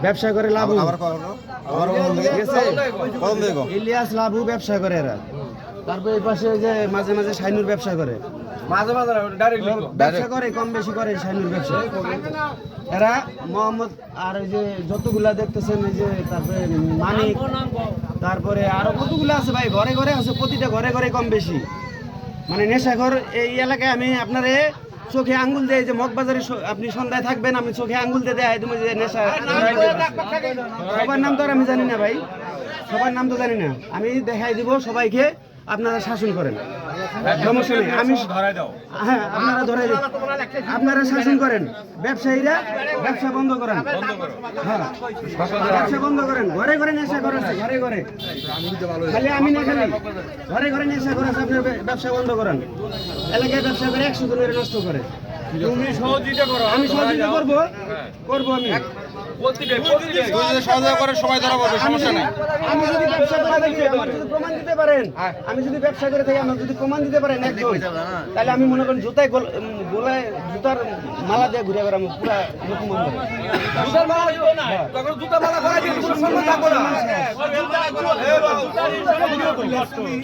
ব্যবসা করে লাভু ইলিয়াস লাভু ব্যবসা করে এরা। তারপর এই পাশে যে মাঝে মাঝে শাইনুর ব্যবসা করে, মাঝে মাঝে ব্যবসা করে কম বেশি করে শাইনুর ব্যবসা। এরা মোহাম্মদ আর ওই যে যতগুলা দেখতেছেন এই যে তারপরে মানিক, তারপরে আরো কতগুলো আছে ভাই, ঘরে ঘরে আছে, প্রতিটা ঘরে ঘরে কম বেশি মানে নেশাখোর এই এলাকায়। আমি আপনারে চোখে আঙ্গুল দিয়ে যে মগবাজারে আপনি সন্ধ্যায় থাকবেন, আমি চোখে আঙ্গুল দিয়ে দেয় তুমি যে নেশা। সবার নাম তো আর আমি জানি না ভাই, সবার নাম তো জানি না, আমি দেখাই দিব সবাইকে, আপনারা শাসন করেন, সমস্যা নেই। আমি হ্যাঁ আপনারা ধরে আপনারা শাসন করেন, ব্যবসায়ীরা ব্যবসা বন্ধ করেন, হ্যাঁ ব্যবসা বন্ধ করেন। ঘরে ঘরে নেশা করেছে, ঘরে ঘরে, খালি আমি না খালি ঘরে ঘরে নেশা করেছে, আপনার ব্যবসা বন্ধ করেন। এলাকায় ব্যবসা করে 100 জনের নষ্ট করে। তুমি সহযোগিতা করো, আমি সহযোগিতা করবো আমি সহযোগিতা করে সবাই ধরা পড়বে, সমস্যা নাই। আমি যদি ব্যবসা করে থাকি, আমার যদি প্রমাণ দিতে পারেন, আমি যদি ব্যবসা করে থাকি, আমার যদি প্রমাণ দিতে পারেন একদম, তাহলে আমি মনে করেন জুতায় গোলায় জুতার মালা দিয়ে ঘুরে বেড়াবো পুরা নতুন মন্দিরে। জুতার মালা দিব না, তখন জুতার মালা করাই দিয়ে কোনো সম্মান থাকবে না।